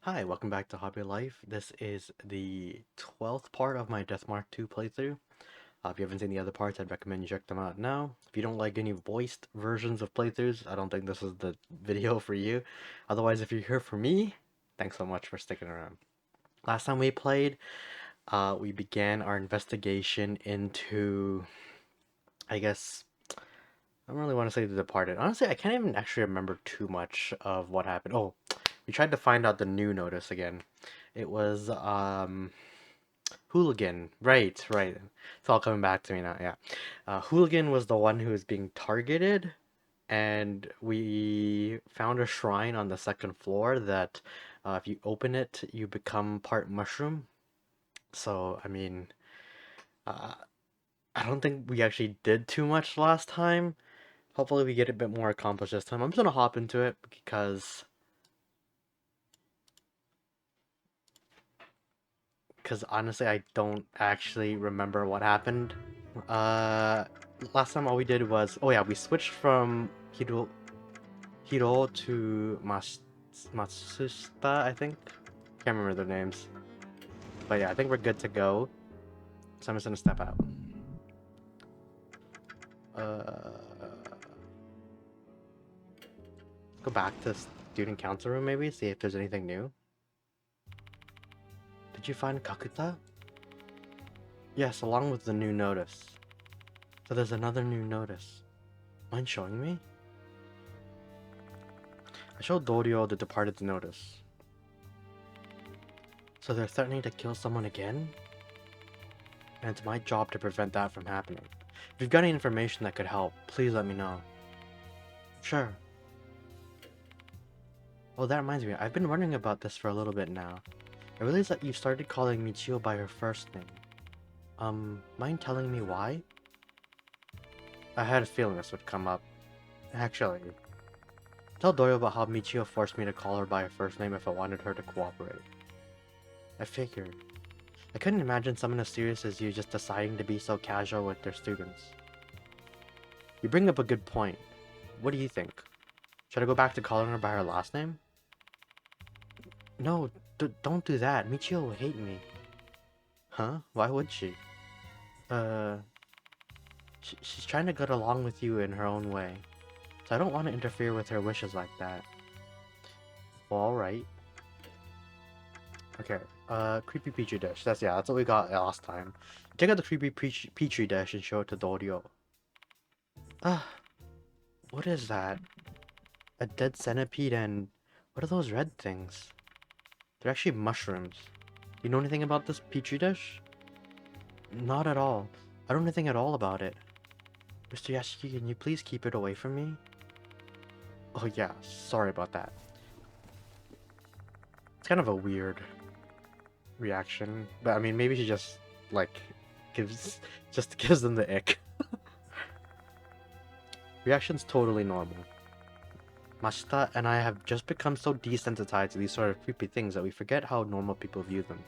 Hi, welcome back to Hobby Life. This is the 12th part of my Deathmark 2 playthrough. If you haven't seen the other parts, I'd recommend you check them out now. If you don't like any voiced versions of playthroughs, I don't think this is the video for you. Otherwise, if you're here for me, thanks so much for sticking around. Last time we played, we began our investigation into, I guess, I don't really want to say The Departed. Honestly, I can't even actually remember too much of what happened. Oh, we tried to find out the new notice again. It was, Hooligan. Right. It's all coming back to me now, yeah. Hooligan was the one who was being targeted, and we found a shrine on the second floor that if you open it, you become part mushroom. So, I mean, uh, I don't think we actually did too much last time. Hopefully we get a bit more accomplished this time. I'm just gonna hop into it because honestly I don't actually remember what happened. Uh, Last time all we did was, oh yeah, we switched from Hiro to Matsushita, I think. Can't remember their names, but yeah, I think we're good to go. So I'm just gonna step out. Uh, go back to student council room maybe, see if there's anything new. Did you find Kakuta? Yes, along with the new notice. So there's another new notice. Mind showing me? I showed Dorio the departed notice. So they're threatening to kill someone again? And it's my job to prevent that from happening. If you've got any information that could help, please let me know. Sure. Oh, that reminds me, I've been wondering about this for a little bit now. I realized that you started calling Michio by her first name. Mind telling me why? I had a feeling this would come up. Actually, tell Dorio about how Michio forced me to call her by her first name if I wanted her to cooperate. I figured. I couldn't imagine someone as serious as you just deciding to be so casual with their students. You bring up a good point. What do you think? Should I go back to calling her by her last name? No, don't do that. Michio will hate me. Huh? Why would she? Uh, she's trying to get along with you in her own way. So I don't want to interfere with her wishes like that. Well, alright. Okay, creepy petri dish. That's what we got last time. Take out the creepy petri dish and show it to Dorio. Ah, what is that? A dead centipede and... what are those red things? They're actually mushrooms. Do you know anything about this petri dish? Not at all. I don't know anything at all about it. Mr. Yashiki, can you please keep it away from me? Oh yeah, sorry about that. It's kind of a weird reaction, but I mean, maybe she just, like, gives them the ick. Reaction's totally normal. Mashita and I have just become so desensitized to these sort of creepy things that we forget how normal people view them.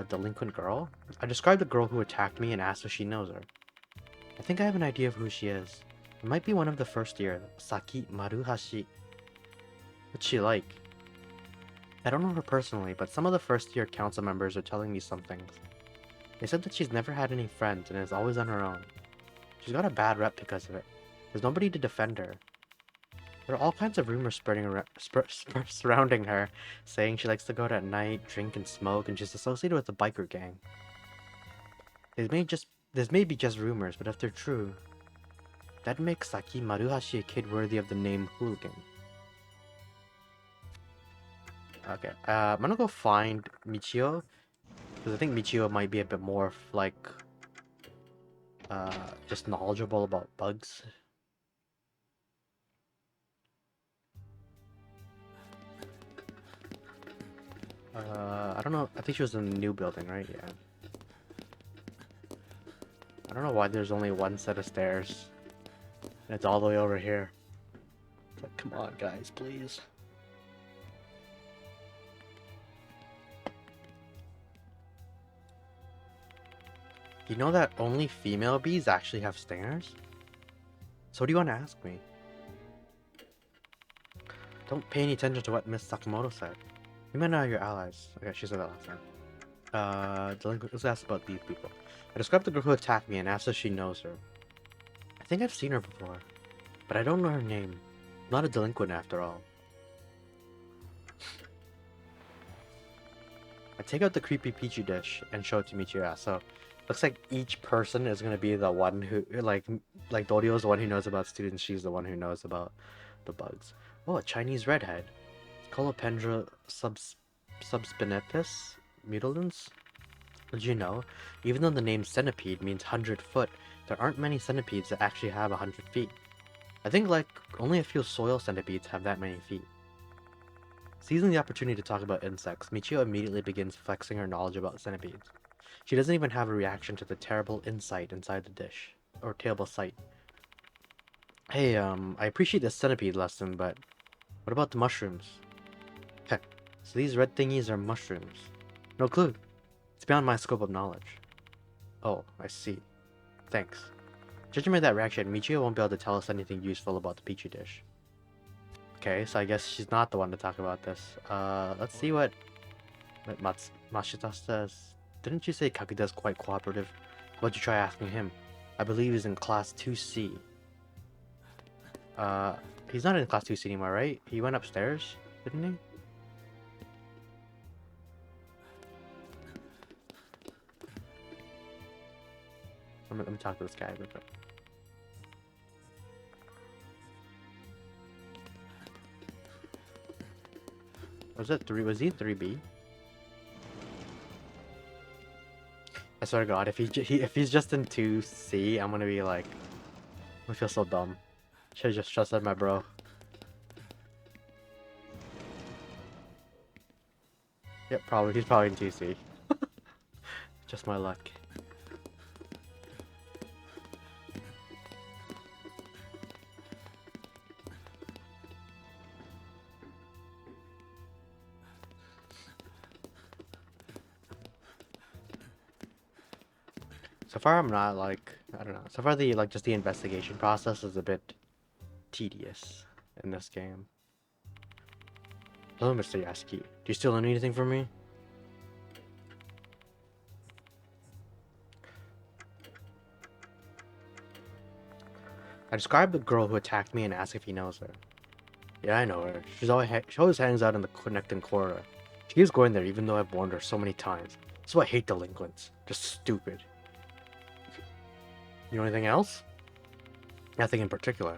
Delinquent girl? I described the girl who attacked me and asked if she knows her. I think I have an idea of who she is. It might be one of the first year, Saki Maruhashi. What's she like? I don't know her personally, but some of the first year council members are telling me some things. They said that she's never had any friends and is always on her own. She's got a bad rep because of it. There's nobody to defend her. There are all kinds of rumors spreading around, surrounding her, saying she likes to go out at night, drink and smoke, and she's associated with a biker gang. This may be just rumors, but if they're true, that makes Saki Maruhashi a kid worthy of the name Hooligan. Okay, I'm gonna go find Michio, because I think Michio might be a bit more, like, just knowledgeable about bugs. I don't know, I think she was in the new building, right? Yeah. I don't know why there's only one set of stairs. And it's all the way over here. It's like, come on, guys, please. You know that only female bees actually have stingers? So what do you want to ask me? Don't pay any attention to what Miss Sakamoto said. You might know your allies. Okay, she said that last time. Delinquent. Let's ask about these people. I described the girl who attacked me and asked if she knows her. I think I've seen her before, but I don't know her name. I'm not a delinquent after all. I take out the creepy peachy dish and show it to Michiru. So, looks like each person is gonna be the one who, like Dorio's the one who knows about students. She's the one who knows about the bugs. Oh, a Chinese redhead. Colopendra subspinipus mutilans. Did you know? Even though the name centipede means 100-foot, there aren't many centipedes that actually have 100 feet. I think like only a few soil centipedes have that many feet. Seizing the opportunity to talk about insects, Michio immediately begins flexing her knowledge about centipedes. She doesn't even have a reaction to the terrible insight inside the dish. Or terrible sight. Hey, I appreciate the centipede lesson, but what about the mushrooms? Heh, so these red thingies are mushrooms. No clue. It's beyond my scope of knowledge. Oh, I see. Thanks. Judging by that reaction, Michio won't be able to tell us anything useful about the Peachy dish. Okay, so I guess she's not the one to talk about this. Let's see what Mashita says. Didn't you say Kakita's quite cooperative? How about you try asking him? I believe he's in class 2C. He's not in class 2C anymore, right? He went upstairs, didn't he? Let me talk to this guy real quick. Was it 3? Was he in 3B? I swear to God, if he's just in 2C, I'm gonna be like, I feel so dumb. Should've just trusted my bro. Yep, probably. He's probably in 2C. Just my luck. So far, I'm not like, I don't know. So far, just the investigation process is a bit tedious in this game. Hello, Mr. Yasuki. Do you still need anything from me? I described the girl who attacked me and asked if he knows her. Yeah, I know her. She always hangs out in the connecting corridor. She keeps going there even though I've warned her so many times. That's why I hate delinquents. Just stupid. You know anything else? Nothing in particular.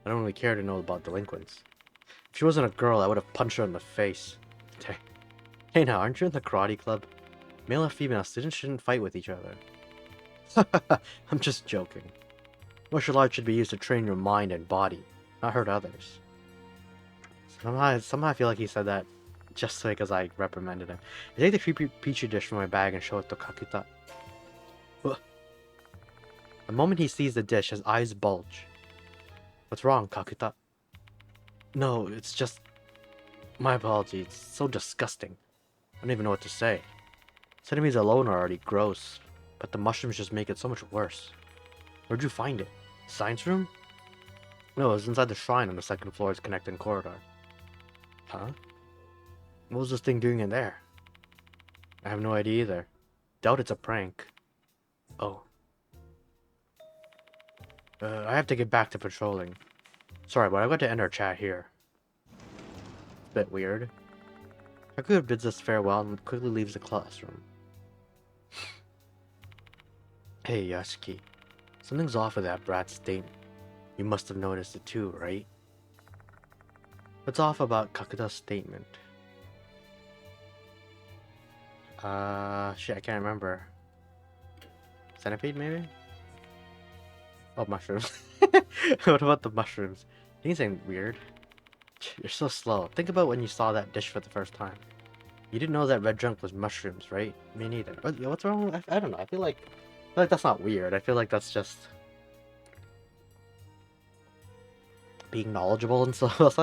I don't really care to know about delinquents. If she wasn't a girl, I would have punched her in the face. Hey now, aren't you in the karate club? Male or female students shouldn't fight with each other. I'm just joking. Martial arts should be used to train your mind and body, not hurt others. Somehow I feel like he said that just because I reprimanded him. I take the creepy peachy dish from my bag and show it to Kakita. The moment he sees the dish, his eyes bulge. What's wrong, Kakita? No, it's just... My apology, it's so disgusting. I don't even know what to say. Centipedes alone are already gross, but the mushrooms just make it so much worse. Where'd you find it? Science room? No, it was inside the shrine on the second floor's connecting corridor. Huh? What was this thing doing in there? I have no idea either. Doubt it's a prank. Oh. I have to get back to patrolling. Sorry, but I've got to end our chat here. Bit weird. Hakuya bids us farewell and quickly leaves the classroom. Hey, Yasuki. Something's off with that brat's statement. You must have noticed it too, right? What's off about Kakuta's statement? Shit, I can't remember. Centipede, maybe? Oh, mushrooms. What about the mushrooms? Things ain't weird. You're so slow. Think about when you saw that dish for the first time. You didn't know that red junk was mushrooms, right? Me neither. What's wrong? I don't know. I feel like that's not weird. I feel like that's just being knowledgeable and stuff.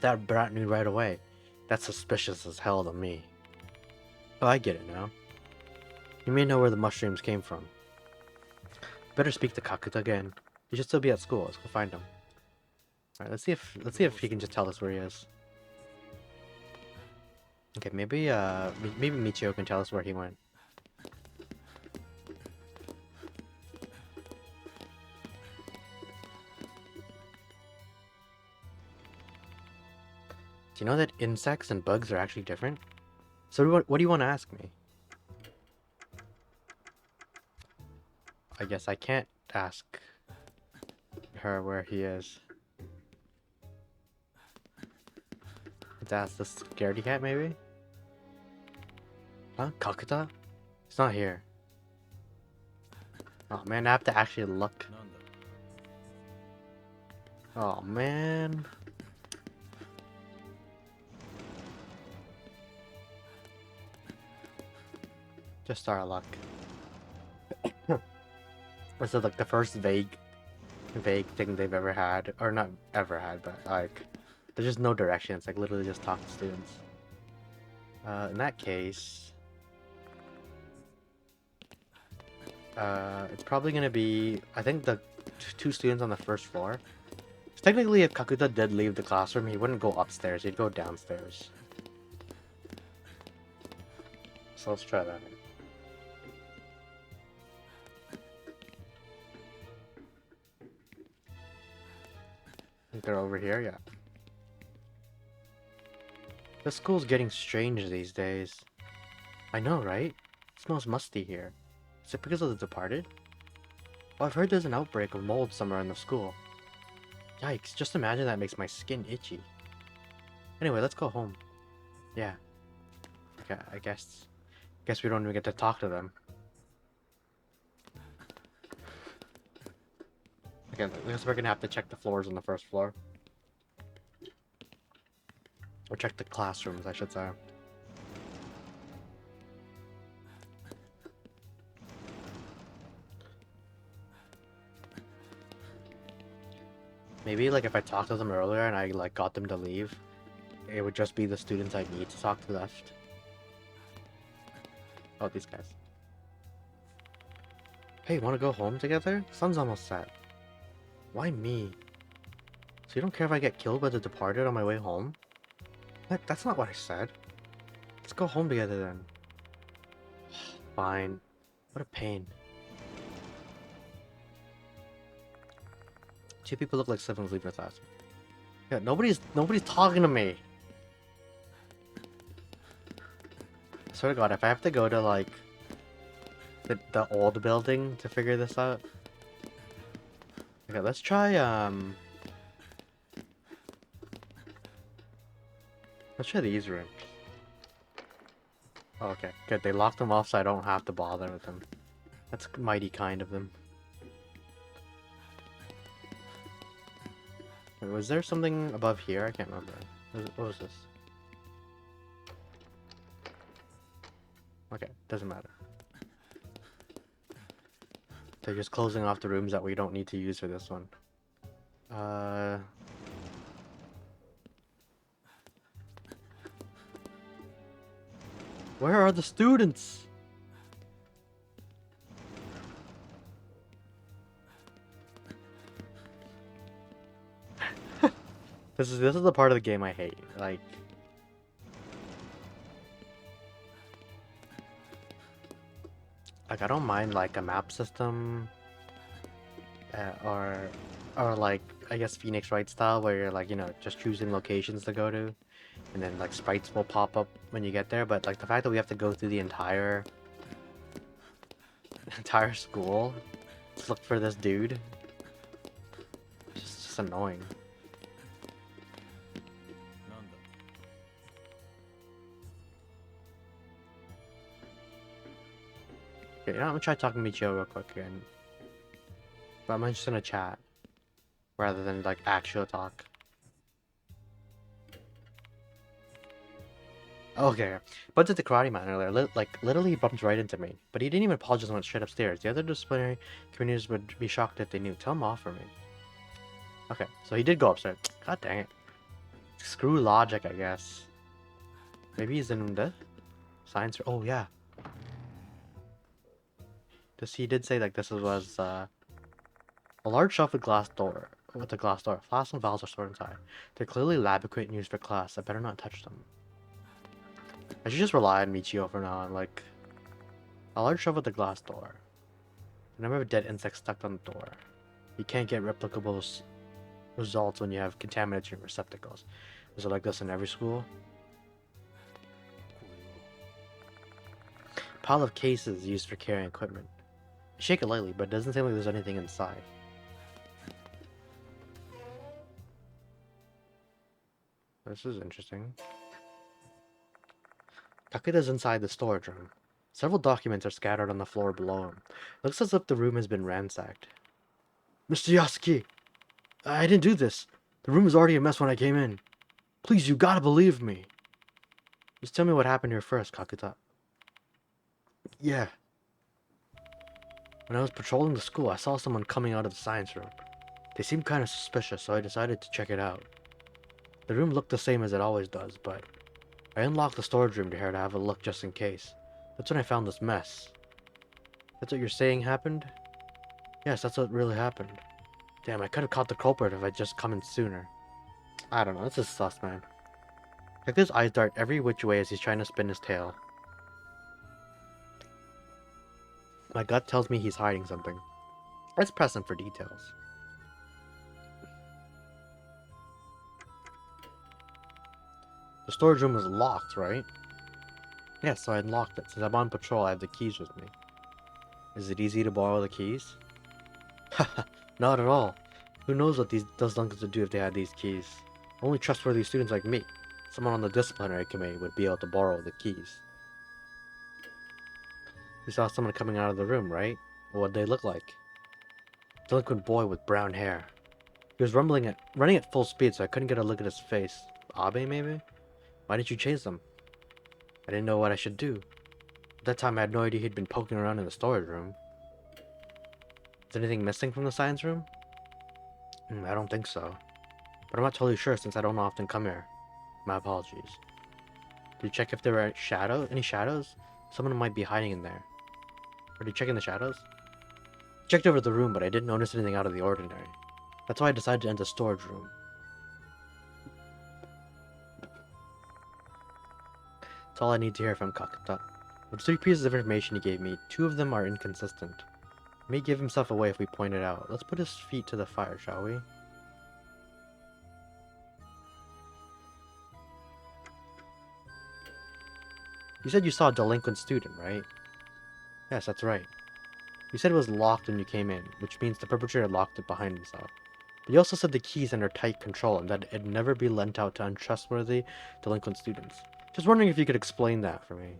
That brat knew right away. That's suspicious as hell to me. Oh, I get it now. You may know where the mushrooms came from. Better speak to Kakuta again. He should still be at school. Let's go find him. Alright, let's see if he can just tell us where he is. Okay, maybe maybe Michio can tell us where he went. Do you know that insects and bugs are actually different? So what do you want to ask me? I guess I can't ask her where he is. Let's ask the scaredy cat, maybe? Huh? Kakuta? He's not here. Oh man, I have to actually look. Oh man. Just our luck. This is like the first vague thing they've ever had. Or not ever had, but like there's just no direction. It's like literally just talk to students. In that case, it's probably gonna be, I think, the two students on the first floor. So technically, if Kakuta did leave the classroom, he wouldn't go upstairs, he'd go downstairs. So let's try that. I think they're over here, yeah. The school's getting strange these days. I know, right? It smells musty here. Is it because of the departed? Well, I've heard there's an outbreak of mold somewhere in the school. Yikes, just imagine that makes my skin itchy. Anyway, let's go home. Yeah. Okay, I guess we don't even get to talk to them. Okay, I guess we're gonna have to check the floors on the first floor. Or check the classrooms, I should say. Maybe like if I talked to them earlier and I like got them to leave, it would just be the students I need to talk to left. Oh, these guys. Hey, wanna go home together? Sun's almost set. Why me? So you don't care if I get killed by the departed on my way home? What? That's not what I said. Let's go home together then. Fine. What a pain. Two people look like siblings leaving with us. Yeah, nobody's talking to me. I swear to God, if I have to go to like the old building to figure this out. Okay, let's try these rooms. Oh, okay, good. They locked them off so I don't have to bother with them. That's mighty kind of them. Wait, was there something above here? I can't remember. What was this? Okay, doesn't matter. They're just closing off the rooms that we don't need to use for this one. Where are the students? This is the part of the game I hate. Like I don't mind like a map system, or like I guess Phoenix Wright style, where you're like, you know, just choosing locations to go to, and then like sprites will pop up when you get there. But like the fact that we have to go through the entire school to look for this dude, it's just annoying. Okay, you know, I'm gonna try talking to Michio real quick again. But I'm just gonna chat rather than like actual talk. Okay, but did the karate man earlier, literally bumped right into me. But he didn't even apologize and went straight upstairs. The other disciplinary communities would be shocked if they knew. Tell him off for me. Okay, so he did go upstairs. God dang it. Screw logic, I guess. Maybe he's in the science. Oh yeah. He did say like this was a large shelf with glass door. with the glass door. Flasks and vials are stored inside. They're clearly lab equipment used for class. I better not touch them. I should just rely on Michio for now. Like, a large shelf with the glass door. The number of dead insects stuck on the door. You can't get replicable results when you have contaminants in your receptacles. Is it like this in every school? Pile of cases used for carrying equipment. I shake it lightly, but it doesn't seem like there's anything inside. This is interesting. Takuta's inside the storage room. Several documents are scattered on the floor below him. Looks as if the room has been ransacked. Mr. Yasuki! I didn't do this. The room was already a mess when I came in. Please, you gotta believe me. Just tell me what happened here first, Kakuta. Yeah. When I was patrolling the school, I saw someone coming out of the science room. They seemed kind of suspicious, so I decided to check it out. The room looked the same as it always does, but I unlocked the storage room to here to have a look just in case. That's when I found this mess. That's what you're saying happened? Yes, that's what really happened. Damn, I could have caught the culprit if I'd just come in sooner. I don't know, this is sus, man. Like his eyes dart every which way as he's trying to spin his tail. My gut tells me he's hiding something. Let's press him for details. The storage room was locked, right? Yes, so I unlocked it. Since I'm on patrol, I have the keys with me. Is it easy to borrow the keys? Haha, not at all. Who knows what those donkeys would do if they had these keys? Only trustworthy students like me, someone on the disciplinary committee, would be able to borrow the keys. You saw someone coming out of the room, right? What'd they look like? Delinquent boy with brown hair. He was running at full speed, so I couldn't get a look at his face. Abe, maybe? Why didn't you chase him? I didn't know what I should do. At that time, I had no idea he'd been poking around in the storage room. Is anything missing from the science room? I don't think so. But I'm not totally sure since I don't often come here. My apologies. Did you check if there were any shadows? Someone might be hiding in there. Or did you check in the shadows? Checked over the room, but I didn't notice anything out of the ordinary. That's why I decided to enter the storage room. That's all I need to hear from Kakuta. Of the 3 pieces of information he gave me, 2 of them are inconsistent. He may give himself away if we point it out. Let's put his feet to the fire, shall we? You said you saw a delinquent student, right? Yes, that's right. You said it was locked when you came in, which means the perpetrator locked it behind himself. But you also said the keys under tight control and that it'd never be lent out to untrustworthy delinquent students. Just wondering if you could explain that for me.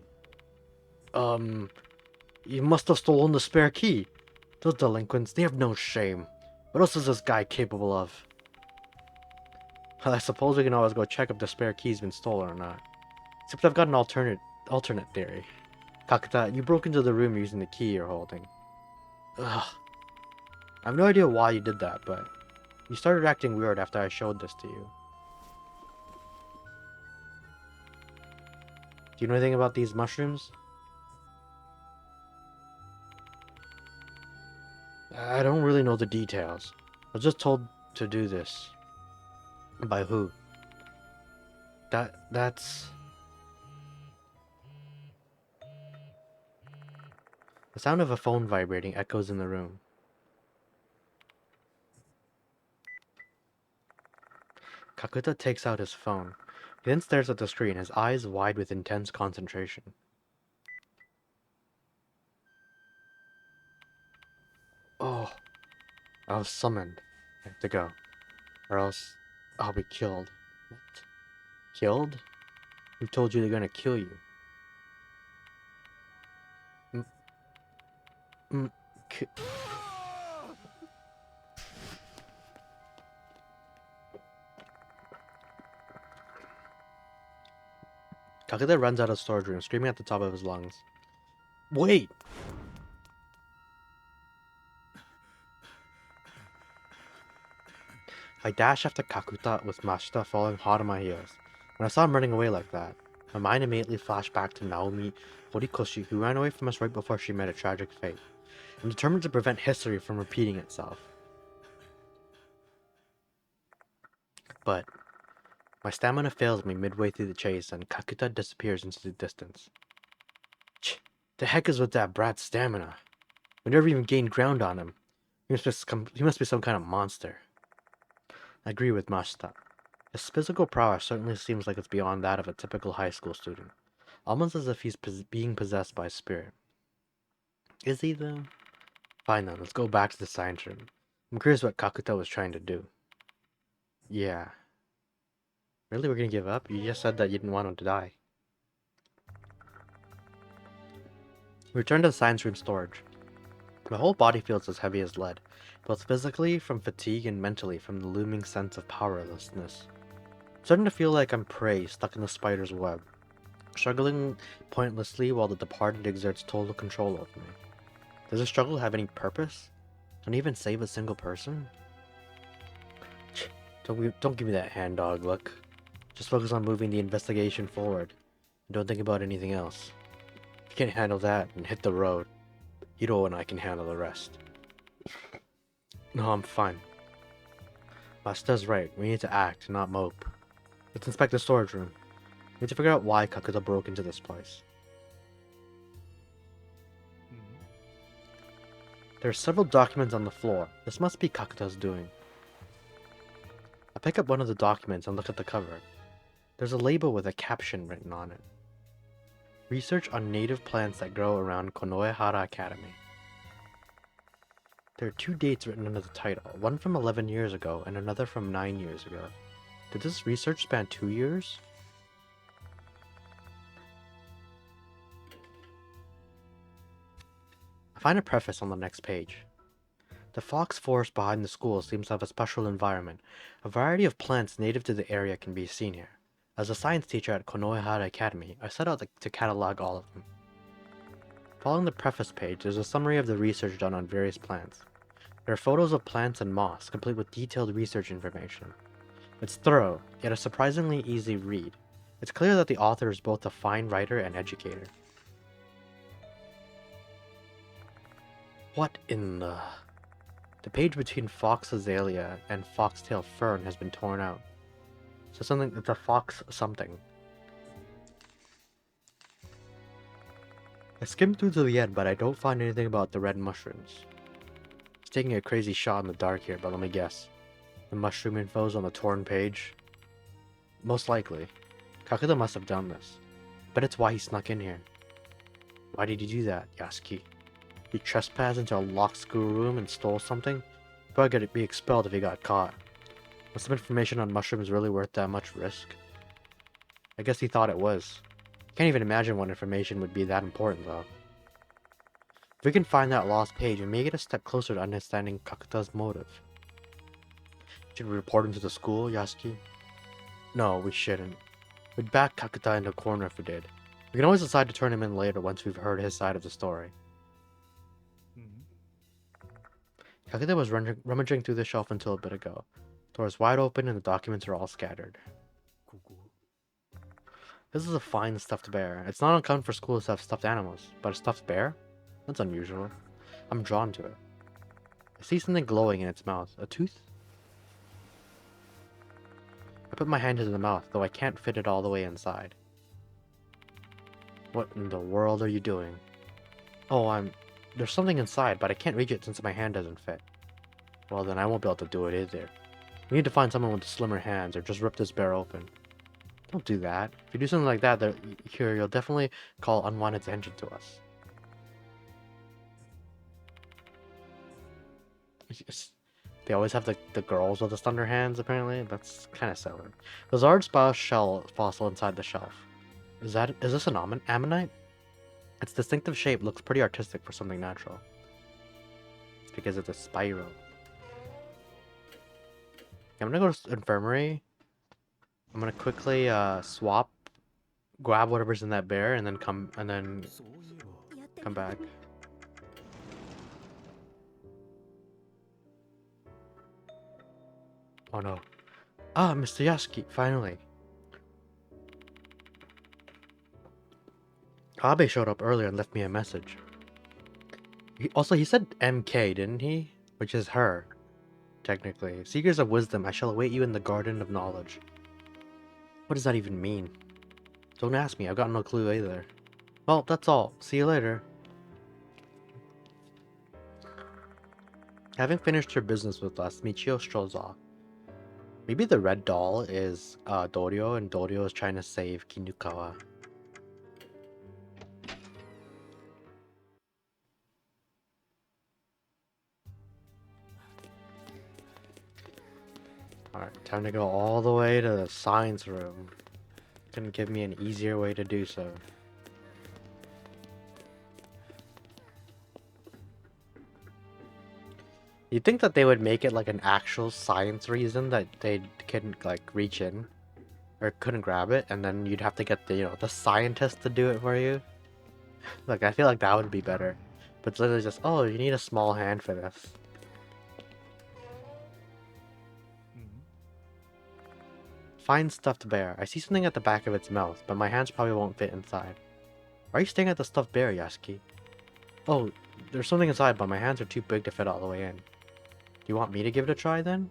You must have stolen the spare key. Those delinquents, they have no shame. What else is this guy capable of? Well, I suppose we can always go check if the spare key's been stolen or not. Except I've got an alternate theory. Kakuta, you broke into the room using the key you're holding. Ugh. I have no idea why you did that, but you started acting weird after I showed this to you. Do you know anything about these mushrooms? I don't really know the details. I was just told to do this. By who? That's... The sound of a phone vibrating echoes in the room. Kakuta takes out his phone. He then stares at the screen, his eyes wide with intense concentration. Oh, I was summoned. I have to go. Or else I'll be killed. What? Killed? Who told you they're gonna kill you? Kakuta runs out of the storage room, screaming at the top of his lungs. Wait! I dash after Kakuta with Mashita following hot on my heels. When I saw him running away like that, my mind immediately flashed back to Naomi Horikoshi, who ran away from us right before she met a tragic fate. I'm determined to prevent history from repeating itself. But my stamina fails me midway through the chase, and Kakuta disappears into the distance. The heck is with that brat's stamina? We never even gained ground on him. He must be some kind of monster. I agree with Mashita. His physical prowess certainly seems like it's beyond that of a typical high school student. Almost as if he's being possessed by a spirit. Is he, though? Fine then, let's go back to the science room. I'm curious what Kakuta was trying to do. Yeah. Really, we're gonna give up? You just said that you didn't want him to die. We return to the science room storage. My whole body feels as heavy as lead, both physically from fatigue and mentally from the looming sense of powerlessness. I'm starting to feel like I'm prey stuck in the spider's web, struggling pointlessly while the departed exerts total control over me. Does the struggle have any purpose? Can it even save a single person? Don't give me that hand dog look. Just focus on moving the investigation forward. And don't think about anything else. If you can't handle that, then hit the road. Hiro and I can handle the rest. No, I'm fine. Masta's right. We need to act, not mope. Let's inspect the storage room. We need to figure out why Kakuta broke into this place. There are several documents on the floor. This must be Kakuta's doing. I pick up one of the documents and look at the cover. There's a label with a caption written on it. Research on native plants that grow around Konoehara Academy. There are 2 dates written under the title, one from 11 years ago and another from 9 years ago. Did this research span 2 years? I find a preface on the next page. The fox forest behind the school seems to have a special environment. A variety of plants native to the area can be seen here. As a science teacher at Konoehara Academy, I set out to catalog all of them. Following the preface page, there's a summary of the research done on various plants. There are photos of plants and moss, complete with detailed research information. It's thorough, yet a surprisingly easy read. It's clear that the author is both a fine writer and educator. What in the... The page between fox azalea and foxtail fern has been torn out. So something, it's a fox something. I skimmed through to the end, but I don't find anything about the red mushrooms. It's taking a crazy shot in the dark here, but let me guess. The mushroom info's on the torn page? Most likely. Kakuta must have done this. But it's why he snuck in here. Why did he do that, Yasuki? He trespassed into a locked schoolroom and stole something? He'd probably be expelled if he got caught. Was some information on mushrooms really worth that much risk? I guess he thought it was. Can't even imagine what information would be that important, though. If we can find that lost page, we may get a step closer to understanding Kakuta's motive. Should we report him to the school, Yasuki? No, we shouldn't. We'd back Kakuta into a corner if we did. We can always decide to turn him in later once we've heard his side of the story. Kakuta was rummaging through the shelf until a bit ago. The door is wide open and the documents are all scattered. This is a fine stuffed bear. It's not uncommon for schools to have stuffed animals, but a stuffed bear? That's unusual. I'm drawn to it. I see something glowing in its mouth. A tooth? I put my hand into the mouth, though I can't fit it all the way inside. What in the world are you doing? Oh, There's something inside, but I can't reach it since my hand doesn't fit. Well, then I won't be able to do it either. We need to find someone with slimmer hands, or just rip this bear open. Don't do that. If you do something like that, you'll definitely call unwanted attention to us. They always have the girls with the thunder hands, apparently. That's kind of silly. There's a large shell fossil inside the shelf. Is this an ammonite? Its distinctive shape looks pretty artistic for something natural. It's because it's a spiral. I'm gonna go to the infirmary. I'm gonna quickly grab whatever's in that bear, and then come back. Oh no! Ah, Mr. Yasuki, finally. Abe showed up earlier and left me a message. He said MK, didn't he? Which is her. technically. Seekers of wisdom, I shall await you in the garden of knowledge. What does that even mean? Don't ask me, I've got no clue either. Well, that's all. See you later. Having finished her business with us, Michio strolls off. Maybe the red doll is Dorio, and Dorio is trying to save Kinukawa. Alright, time to go all the way to the science room. Couldn't give me an easier way to do so. You'd think that they would make it like an actual science reason that they couldn't like reach in or couldn't grab it, and then you'd have to get the the scientist to do it for you. Like I feel like that would be better. But it's literally just, oh, you need a small hand for this. Fine stuffed bear. I see something at the back of its mouth, but my hands probably won't fit inside. Why are you staring at the stuffed bear, Yasuki? Oh, there's something inside, but my hands are too big to fit all the way in. Do you want me to give it a try then?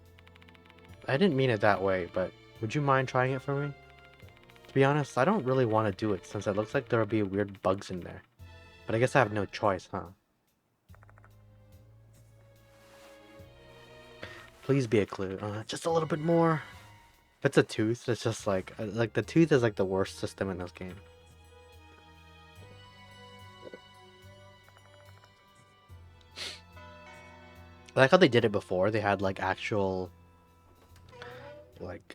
I didn't mean it that way, but would you mind trying it for me? To be honest, I don't really want to do it since it looks like there'll be weird bugs in there. But I guess I have no choice, huh? Please be a clue. Just a little bit more. If it's a tooth, it's just like the tooth is like the worst system in this game. I like how they did it before. They had like actual like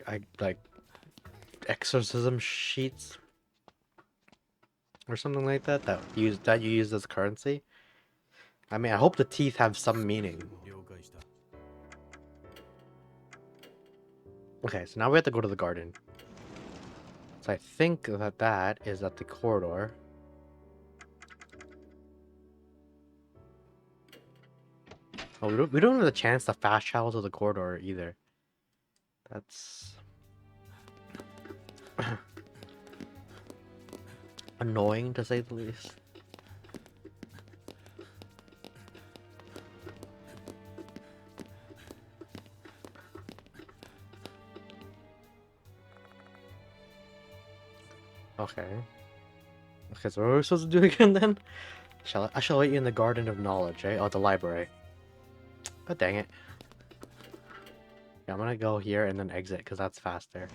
exorcism sheets or something like that you use as currency. I mean, I hope the teeth have some meaning. Okay, so now we have to go to the garden. So I think that is at the corridor. Oh, we don't have the chance to fast travel to the corridor either. That's annoying to say the least. Okay. Okay, so what are we supposed to do again then? I shall wait you in the Garden of Knowledge, eh? Oh, the library. God dang it. Yeah, I'm gonna go here and then exit, because that's faster.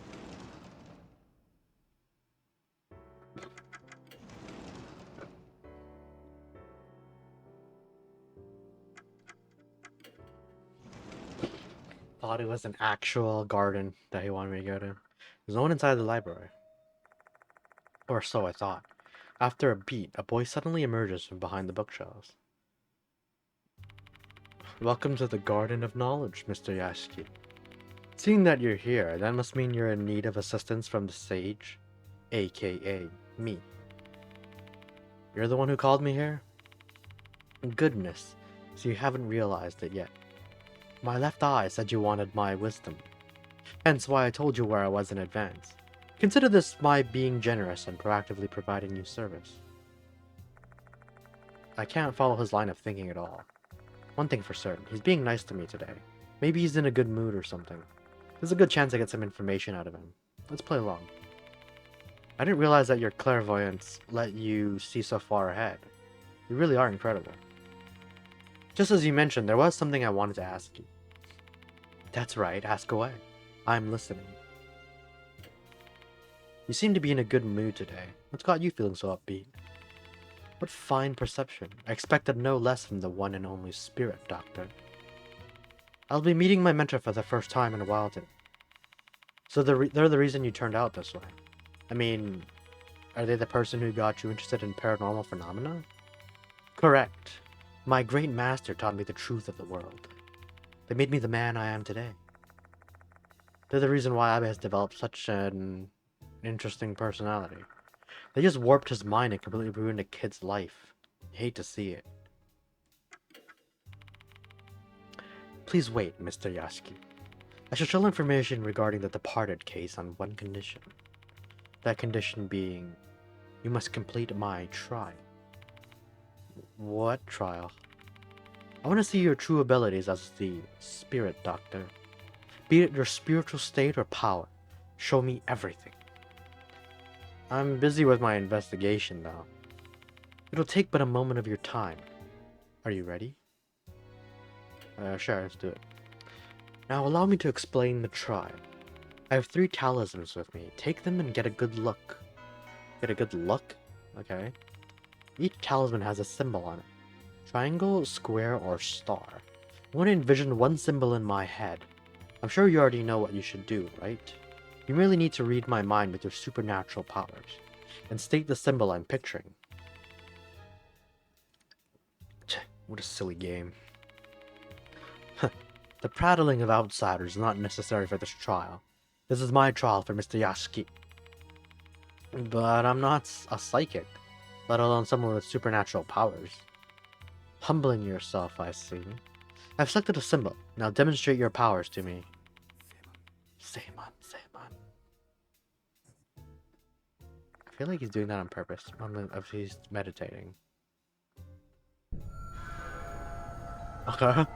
Thought it was an actual garden that he wanted me to go to. There's no one inside the library. Or so I thought. After a beat, a boy suddenly emerges from behind the bookshelves. Welcome to the Garden of Knowledge, Mr. Yasuki. Seeing that you're here, that must mean you're in need of assistance from the sage, aka me. You're the one who called me here? Goodness, so you haven't realized it yet. My left eye said you wanted my wisdom, hence why I told you where I was in advance. Consider this my being generous and proactively providing you service. I can't follow his line of thinking at all. One thing for certain, he's being nice to me today. Maybe he's in a good mood or something. There's a good chance I get some information out of him. Let's play along. I didn't realize that your clairvoyance let you see so far ahead. You really are incredible. Just as you mentioned, there was something I wanted to ask you. That's right, ask away. I'm listening. You seem to be in a good mood today. What's got you feeling so upbeat? What fine perception. I expected no less from the one and only Spirit Doctor. I'll be meeting my mentor for the first time in a while today. So they're the reason you turned out this way? I mean, are they the person who got you interested in paranormal phenomena? Correct. My great master taught me the truth of the world. They made me the man I am today. They're the reason why Abe has developed such an interesting personality. They just warped his mind and completely ruined a kid's life. I hate to see it. Please wait, Mr. Yasuki. I shall share information regarding the departed case on one condition. That condition being, you must complete my trial. What trial? I want to see your true abilities as the spirit doctor. Be it your spiritual state or power. Show me everything. I'm busy with my investigation now. It'll take but a moment of your time. Are you ready? Sure, let's do it. Now allow me to explain the trial. I have 3 talismans with me. Take them and get a good look. Get a good look? Okay. Each talisman has a symbol on it. Triangle, square, or star. I want to envision one symbol in my head. I'm sure you already know what you should do, right? You merely need to read my mind with your supernatural powers, and state the symbol I'm picturing. What a silly game. The prattling of outsiders is not necessary for this trial. This is my trial for Mr. Yashiki. But I'm not a psychic, let alone someone with supernatural powers. Humbling yourself, I see. I've selected a symbol. Now demonstrate your powers to me. Seimon. I feel like he's doing that on purpose. If he's meditating. Okay. I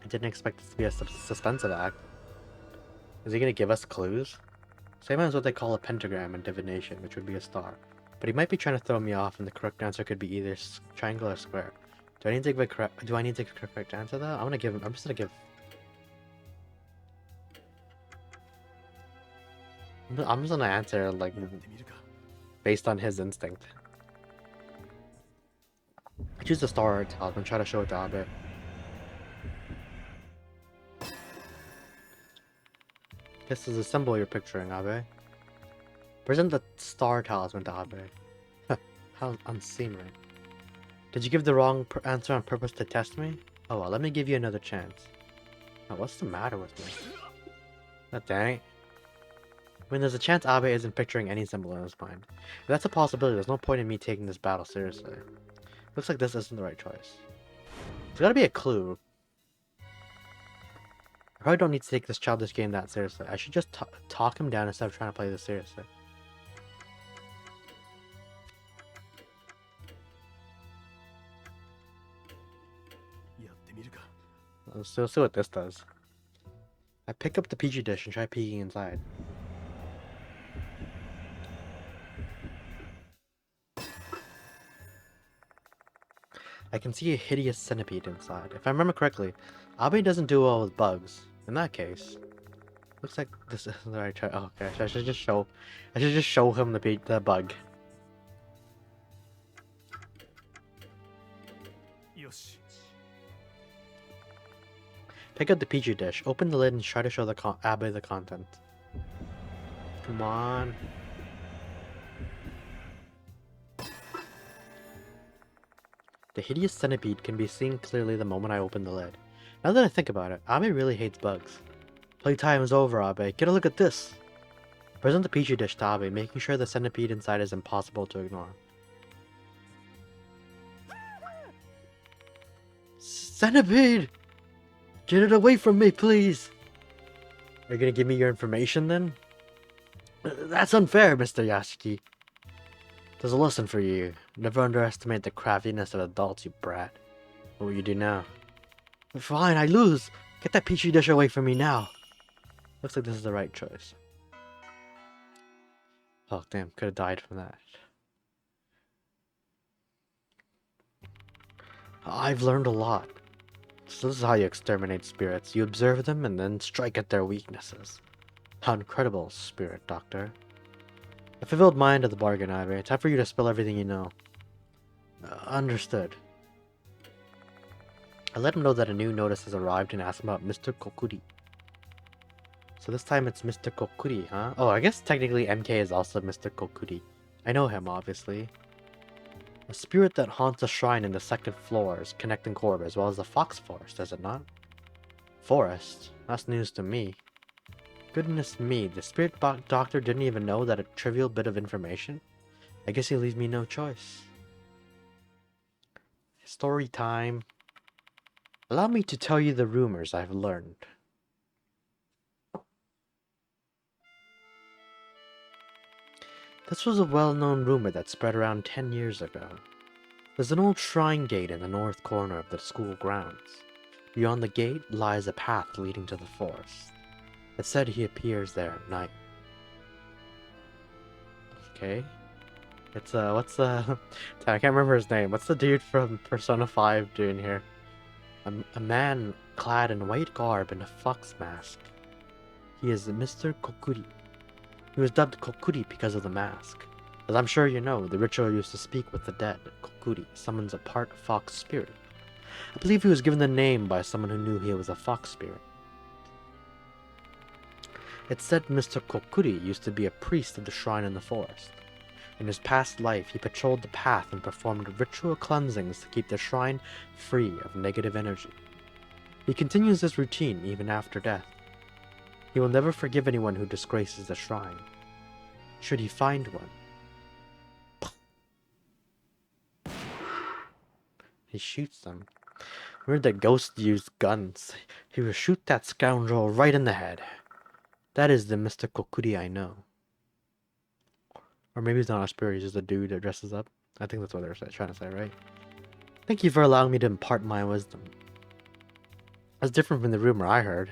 didn't expect this to be a suspensive act. Is he gonna give us clues? Seimon is what they call a pentagram in divination, which would be a star. But he might be trying to throw me off, and the correct answer could be either triangle or square. Do I need to give a correct? Do I need to give a correct answer to that? I'm just gonna give. I'm just gonna answer like based on his instinct. I choose the star talisman and try to show it to Abe. This is a symbol you're picturing, Abe. Present the star talisman to Abe. How unseemly. Did you give the wrong answer on purpose to test me? Oh well, let me give you another chance. Oh, what's the matter with me? Oh, dang. I mean, there's a chance Abe isn't picturing any symbol in his mind. If that's a possibility, there's no point in me taking this battle seriously. Looks like this isn't the right choice. There's gotta be a clue. I probably don't need to take this childish game that seriously. I should just talk him down instead of trying to play this seriously. Let's see what this does. I pick up the Petri dish and try peeking inside. I can see a hideous centipede inside. If I remember correctly, Abe doesn't do well with bugs. In that case, looks like this isn't the right choice. Oh, okay, I should just show him the bug. Pick up the Petri dish, open the lid, and try to show Abe the content. Come on. The hideous centipede can be seen clearly the moment I open the lid. Now that I think about it, Abe really hates bugs. Playtime is over, Abe. Get a look at this! Present the Petri dish to Abe, making sure the centipede inside is impossible to ignore. Centipede! Get it away from me, please! Are you gonna give me your information, then? That's unfair, Mr. Yashiki. There's a lesson for you. Never underestimate the craftiness of adults, you brat. What will you do now? Fine, I lose! Get that Petri dish away from me now! Looks like this is the right choice. Oh, damn, could have died from that. I've learned a lot. So this is how you exterminate spirits. You observe them and then strike at their weaknesses. How incredible, Spirit Doctor. A fulfilled mind of the bargain, Abe. Time for you to spill everything you know. Understood. I let him know that a new notice has arrived and asked him about Mr. Kokkuri. So this time it's Mr. Kokkuri, huh? Oh, I guess technically MK is also Mr. Kokkuri. I know him, obviously. A spirit that haunts a shrine in the second floors, connecting Corb, as well as the Fox Forest, does it not? Forest? That's news to me. Goodness me, the spirit doctor didn't even know that a trivial bit of information? I guess he leaves me no choice. Story time. Allow me to tell you the rumors I've learned. This was a well-known rumor that spread around 10 years ago. There's an old shrine gate in the north corner of the school grounds. Beyond the gate lies a path leading to the forest. It's said he appears there at night. Okay. It's what's I can't remember his name. What's the dude from Persona 5 doing here? A man clad in white garb and a fox mask. He is Mr. Kokkuri. He was dubbed Kokkuri because of the mask. As I'm sure you know, the ritual used to speak with the dead. Kokkuri summons a part fox spirit. I believe he was given the name by someone who knew he was a fox spirit. It's said Mr. Kokkuri used to be a priest of the shrine in the forest. In his past life, he patrolled the path and performed ritual cleansings to keep the shrine free of negative energy. He continues this routine even after death. He will never forgive anyone who disgraces the shrine. Should he find one, he shoots them. Where the ghost used guns, he will shoot that scoundrel right in the head. That is the Mr. Kokkuri I know. Or maybe he's not a spirit, he's just a dude that dresses up. I think that's what they're trying to say, right? Thank you for allowing me to impart my wisdom. That's different from the rumor I heard.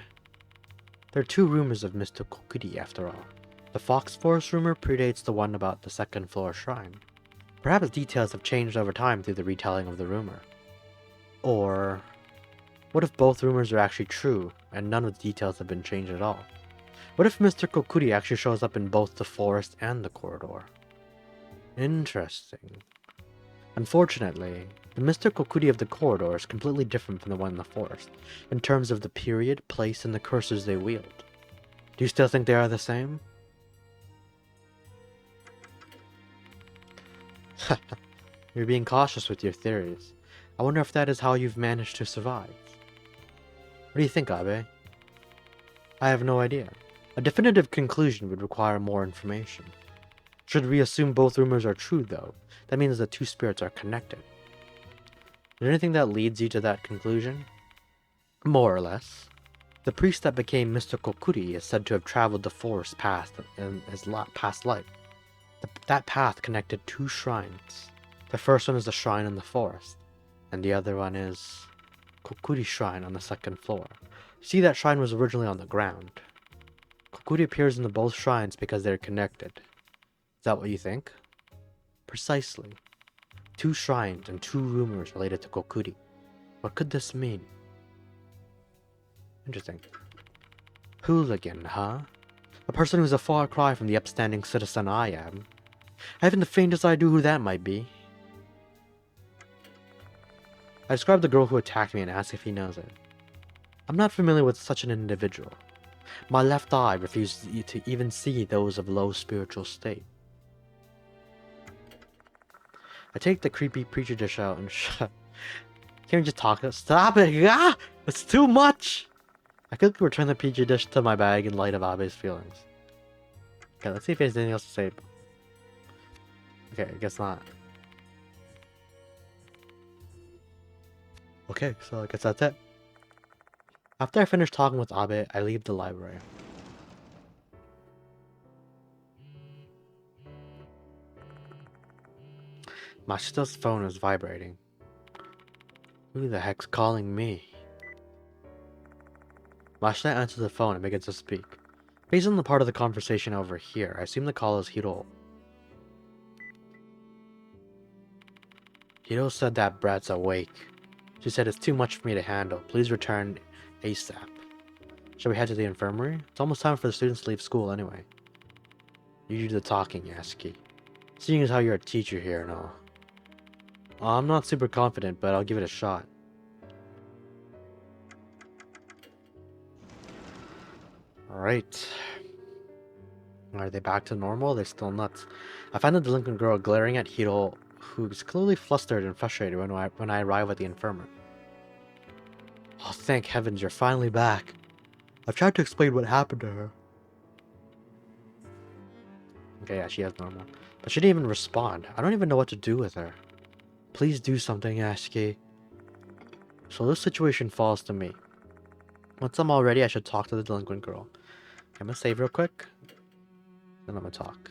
There are two rumors of Mr. Kokkuri after all. The Fox Forest rumor predates the one about the second floor shrine. Perhaps details have changed over time through the retelling of the rumor. Or, what if both rumors are actually true, and none of the details have been changed at all? What if Mr. Kokkuri actually shows up in both the forest and the corridor? Interesting. Unfortunately, the Mr. Kokkuri of the corridor is completely different from the one in the forest, in terms of the period, place, and the curses they wield. Do you still think they are the same? You're being cautious with your theories. I wonder if that is how you've managed to survive. What do you think, Abe? I have no idea. A definitive conclusion would require more information. Should we assume both rumors are true, though? That means the two spirits are connected. Is there anything that leads you to that conclusion? More or less. The priest that became Mr. Kokkuri is said to have traveled the forest path in his past life. That path connected two shrines. The first one is the shrine in the forest, and the other one is Kokkuri Shrine on the second floor. See, that shrine was originally on the ground. Kokkuri appears in both shrines because they're connected. Is that what you think? Precisely. Two shrines and two rumors related to Kokkuri. What could this mean? Interesting. Hooligan, huh? A person who's a far cry from the upstanding citizen I am. I haven't the faintest idea who that might be. I described the girl who attacked me and asked if he knows it. I'm not familiar with such an individual. My left eye refuses to even see those of low spiritual state. I take the creepy preacher dish out and shut. Can't we just talk? Stop it! Ah! It's too much! I quickly return the petri dish to my bag in light of Abe's feelings. Okay, let's see if he has anything else to say. Okay, I guess not. Okay, so I guess that's it. After I finish talking with Abe, I leave the library. Mashita's phone is vibrating. Who the heck's calling me? Mashita answers the phone and begins to speak. Based on the part of the conversation over here, I assume the call is Hiro. Hiro said that brat's awake. She said it's too much for me to handle. Please return ASAP. Shall we head to the infirmary? It's almost time for the students to leave school anyway. You do the talking, Yasuki. Seeing as how you're a teacher here and all. I'm not super confident, but I'll give it a shot. Alright. Are they back to normal? They're still nuts. I find the delinquent girl glaring at Hiro, who's clearly flustered and frustrated when I arrive at the infirmary. Oh, thank heavens, you're finally back. I've tried to explain what happened to her. Okay, yeah, she has normal. But she didn't even respond. I don't even know what to do with her. Please do something, Yasuki. So this situation falls to me. Once I'm all ready, I should talk to the delinquent girl. I'm gonna save real quick. Then I'm gonna talk.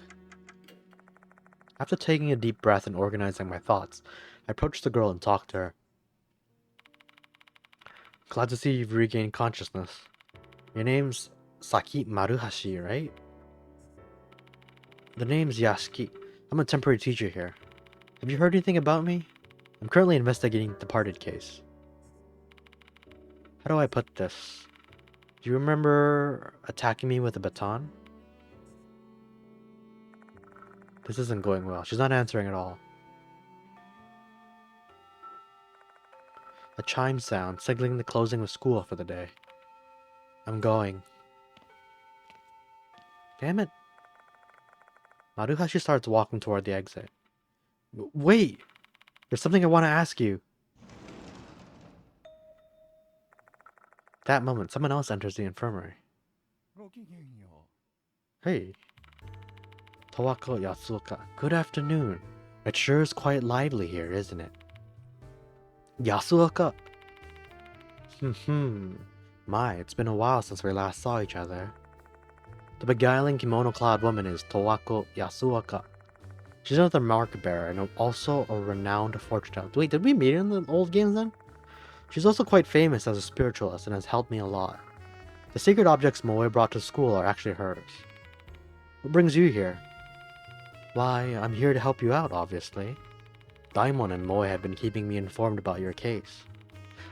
After taking a deep breath and organizing my thoughts, I approached the girl and talked to her. Glad to see you've regained consciousness. Your name's Saki Maruhashi, right? The name's Yashiki. I'm a temporary teacher here. Have you heard anything about me? I'm currently investigating the departed case. How do I put this? Do you remember attacking me with a baton? This isn't going well. She's not answering at all. A chime sound, signaling the closing of school for the day. I'm going. Damn it. Maruhashi starts walking toward the exit. Wait! There's something I want to ask you. That moment, someone else enters the infirmary. Hey. Towako Yasuoka. Good afternoon. It sure is quite lively here, isn't it? Yasuoka! My, it's been a while since we last saw each other. The beguiling kimono-clad woman is Towako Yasuoka. She's another mark bearer and also a renowned fortune teller. Wait, did we meet her in the old games then? She's also quite famous as a spiritualist and has helped me a lot. The sacred objects Moe brought to school are actually hers. What brings you here? Why, I'm here to help you out, obviously. Daimon and Moe have been keeping me informed about your case.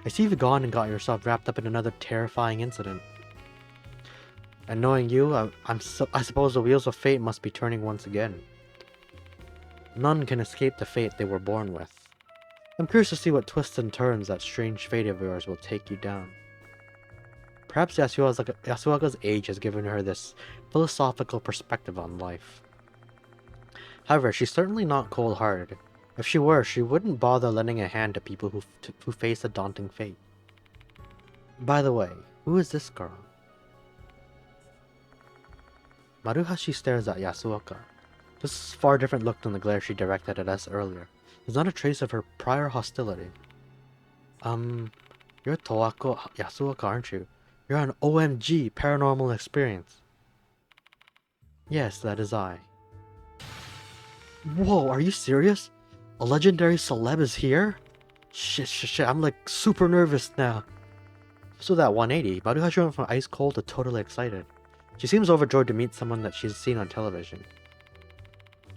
I see you've gone and got yourself wrapped up in another terrifying incident. And knowing you, I suppose the wheels of fate must be turning once again. None can escape the fate they were born with. I'm curious to see what twists and turns that strange fate of yours will take you down. Perhaps Yasuoka's age has given her this philosophical perspective on life. However, she's certainly not cold-hearted. If she were, she wouldn't bother lending a hand to people who face a daunting fate. By the way, who is this girl? Maruhashi stares at Yasuoka. This is a far different look than the glare she directed at us earlier. There's not a trace of her prior hostility. You're Towako Yasuoka, aren't you? You're an OMG paranormal experience. Yes, that is I. Whoa, are you serious? A legendary celeb is here? Shit, I'm like super nervous now. So that 180, Maruhashi went from ice cold to totally excited. She seems overjoyed to meet someone that she's seen on television.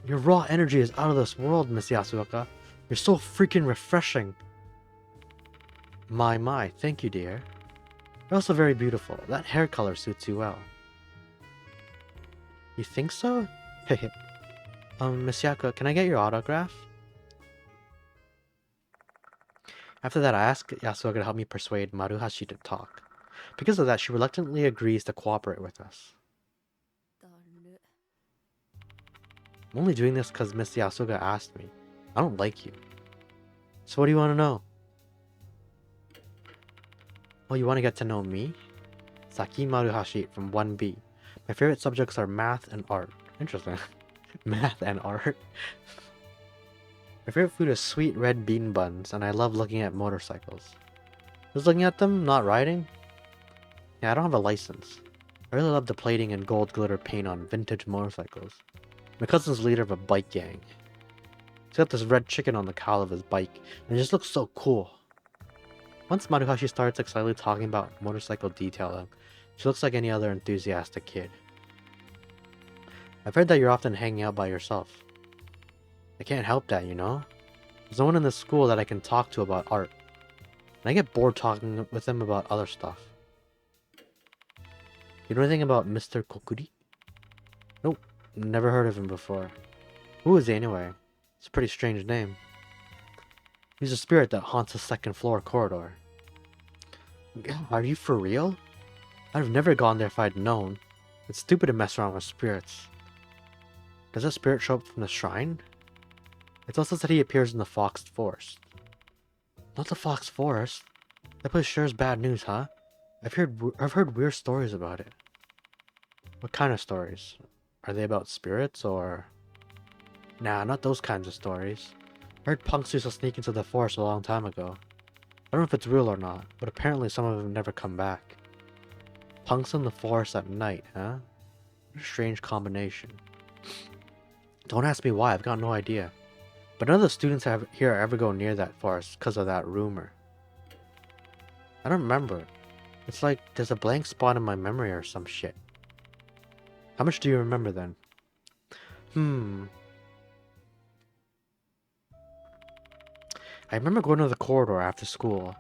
Your raw energy is out of this world, Miss Yasuoka. You're so freaking refreshing. My, thank you, dear. You're also very beautiful. That hair color suits you well. You think so? Hehe. Miss Yasuoka, can I get your autograph? After that, I asked Yasuoka to help me persuade Maruhashi to talk. Because of that, she reluctantly agrees to cooperate with us. I'm only doing this because Miss Yasuoka asked me. I don't like you. So what do you want to know? Oh, you want to get to know me? Saki Maruhashi from 1B. My favorite subjects are math and art. Interesting. Math and art. My favorite food is sweet red bean buns, and I love looking at motorcycles. Just looking at them, not riding? Yeah, I don't have a license. I really love the plating and gold glitter paint on vintage motorcycles. My cousin's leader of a bike gang. He's got this red chicken on the cowl of his bike, and it just looks so cool. Once Maruhashi starts excitedly talking about motorcycle detailing, she looks like any other enthusiastic kid. I've heard that you're often hanging out by yourself. I can't help that, you know? There's no one in the school that I can talk to about art. And I get bored talking with them about other stuff. You know anything about Mr. Kokkuri? Nope, never heard of him before. Who is he anyway? It's a pretty strange name. He's a spirit that haunts the second floor corridor. Are you for real? I'd have never gone there if I'd known. It's stupid to mess around with spirits. Does that spirit show up from the shrine? It's also said he appears in the Fox Forest. Not the Fox Forest. That place sure is bad news, huh? I've heard weird stories about it. What kind of stories? Are they about spirits or... Nah, not those kinds of stories. I heard punks used to sneak into the forest a long time ago. I don't know if it's real or not, but apparently some of them never come back. Punks in the forest at night, huh? What a strange combination. Don't ask me why, I've got no idea. But none of the students here ever go near that forest because of that rumor. I don't remember. It's like there's a blank spot in my memory or some shit. How much do you remember then? I remember going to the corridor after school.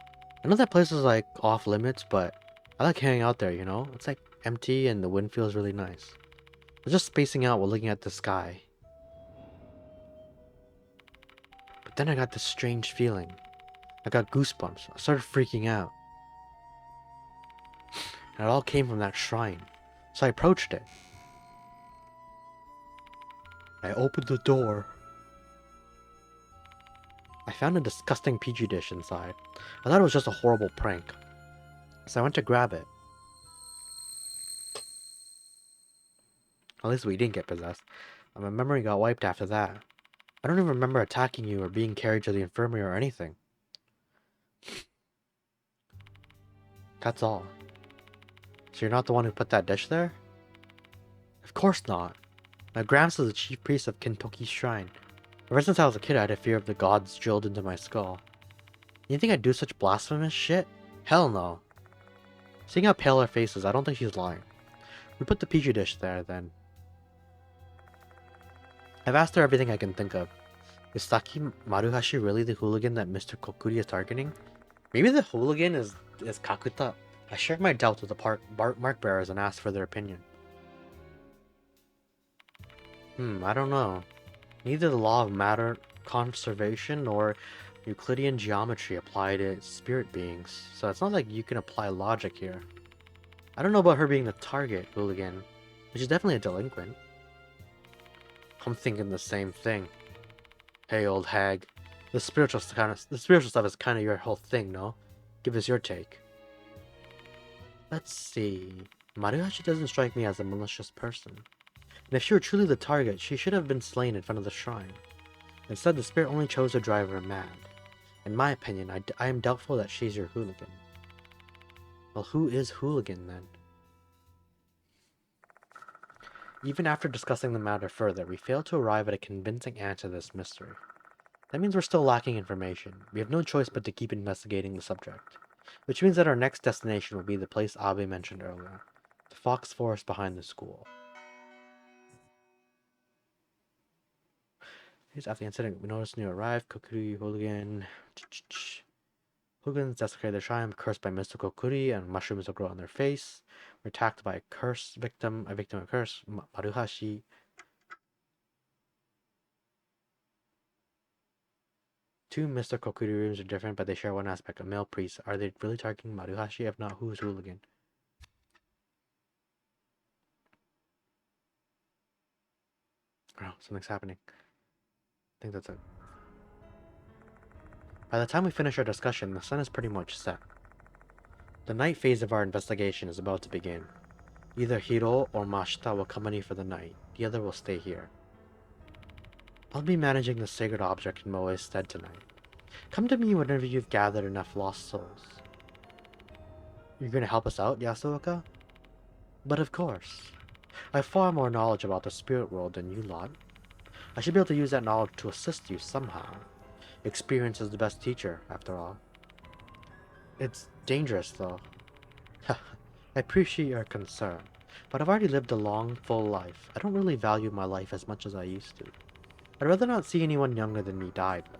I know that place is like off limits, but I like hanging out there, you know? It's like empty and the wind feels really nice. I was just spacing out while looking at the sky. But then I got this strange feeling. I got goosebumps. I started freaking out. And it all came from that shrine. So I approached it. I opened the door. I found a disgusting petri dish inside. I thought it was just a horrible prank. So I went to grab it. At least we didn't get possessed. My memory got wiped after that. I don't even remember attacking you or being carried to the infirmary or anything. That's all. So you're not the one who put that dish there? Of course not. My Gramps is the chief priest of Kintoki's shrine. Ever since I was a kid, I had a fear of the gods drilled into my skull. You think I'd do such blasphemous shit? Hell no. Seeing how pale her face is, I don't think she's lying. We put the petri dish there, then. I've asked her everything I can think of. Is Saki Maruhashi really the hooligan that Mr. Kokkuri is targeting? Maybe the hooligan is Kakuta. I shared my doubts with the mark bearers and asked for their opinion. I don't know. Neither the law of matter conservation nor Euclidean geometry apply to spirit beings, so it's not like you can apply logic here. I don't know about her being the target hooligan, but she's definitely a delinquent. I'm thinking the same thing. Hey, old hag. The spiritual stuff is kind of your whole thing, no? Give us your take. Let's see. Maruhashi doesn't strike me as a malicious person. And if she were truly the target, she should have been slain in front of the shrine. Instead, the spirit only chose to drive her mad. In my opinion, I am doubtful that she's your hooligan. Well, who is hooligan then? Even after discussing the matter further, we failed to arrive at a convincing answer to this mystery. That means we're still lacking information. We have no choice but to keep investigating the subject. Which means that our next destination will be the place Abe mentioned earlier. The fox forest behind the school. After the incident, we noticed new arrived. Kokkuri hooligan. Hooligans desecrated their shrine, cursed by Mr. Kokkuri, and mushrooms will grow on their face. Were attacked by a victim of curse, Maruhashi. Two Mr. Kokkuri rooms are different, but they share one aspect, a male priest. Are they really targeting Maruhashi? If not, who's hooligan? Oh, something's happening. I think that's it. By the time we finish our discussion, the sun is pretty much set. The night phase of our investigation is about to begin. Either Hiro or Mashita will accompany for the night. The other will stay here. I'll be managing the sacred object in Moe's stead tonight. Come to me whenever you've gathered enough lost souls. You're gonna help us out, Yasuoka? But of course. I have far more knowledge about the spirit world than you lot. I should be able to use that knowledge to assist you somehow. Experience is the best teacher, after all. It's dangerous, though. I appreciate your concern, but I've already lived a long, full life. I don't really value my life as much as I used to. I'd rather not see anyone younger than me die, though.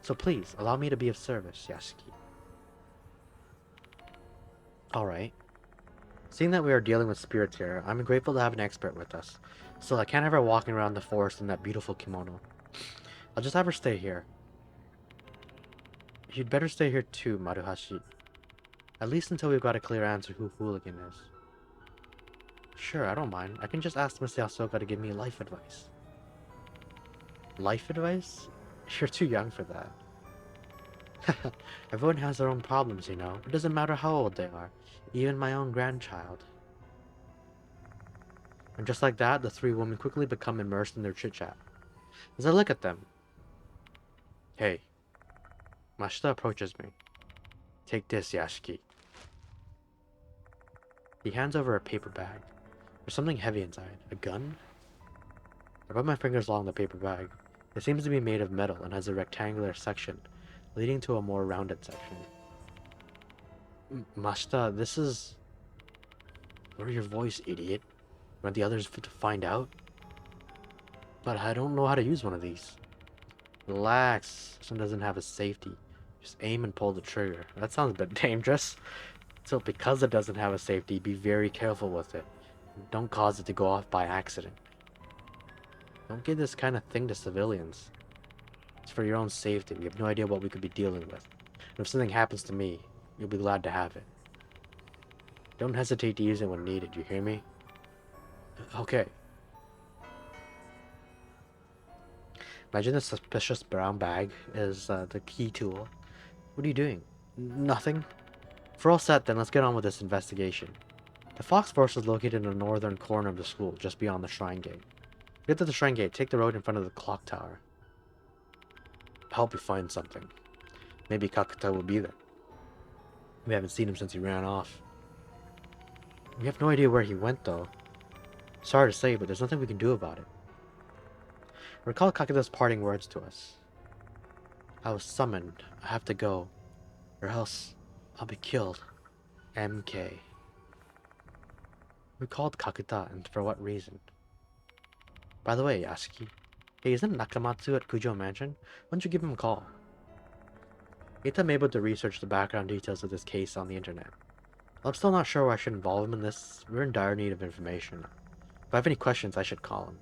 So please, allow me to be of service, Yasuki. Alright. Seeing that we are dealing with spirits here, I'm grateful to have an expert with us. Still, I can't have her walking around the forest in that beautiful kimono. I'll just have her stay here. You'd better stay here too, Maruhashi. At least until we've got a clear answer who Hooligan is. Sure, I don't mind. I can just ask Miss Yasuoka to give me life advice. Life advice? You're too young for that. Everyone has their own problems, you know. It doesn't matter how old they are. Even my own grandchild. And just like that, the three women quickly become immersed in their chit-chat. As I look at them... Hey. Mashita approaches me. Take this, Yasuki. He hands over a paper bag. There's something heavy inside. A gun? I rub my fingers along the paper bag. It seems to be made of metal and has a rectangular section, leading to a more rounded section. Mashita, this is... Lower your voice, idiot. Want the others to find out? But I don't know how to use one of these. Relax. This one doesn't have a safety. Just aim and pull the trigger. That sounds a bit dangerous. So because it doesn't have a safety, be very careful with it. Don't cause it to go off by accident. Don't give this kind of thing to civilians. It's for your own safety. We have no idea what we could be dealing with. And if something happens to me, you'll be glad to have it. Don't hesitate to use it when needed, you hear me? Okay. Imagine the suspicious brown bag is the key tool. What are you doing? Nothing? If we're all set, then let's get on with this investigation. The Fox Force is located in the northern corner of the school, just beyond the Shrine Gate. Get to the Shrine Gate, take the road in front of the clock tower. I'll help you find something. Maybe Kakuta will be there. We haven't seen him since he ran off. We have no idea where he went, though. Sorry to say, but there's nothing we can do about it. Recall Kakuta's parting words to us. I was summoned. I have to go. Or else I'll be killed. MK. We called Kakuta, and for what reason? By the way, Yasuki. Hey, isn't Nakamatsu at Kujo Mansion? Why don't you give him a call? I'm able to research the background details of this case on the internet. I'm still not sure why I should involve him in this. We're in dire need of information. If I have any questions, I should call him.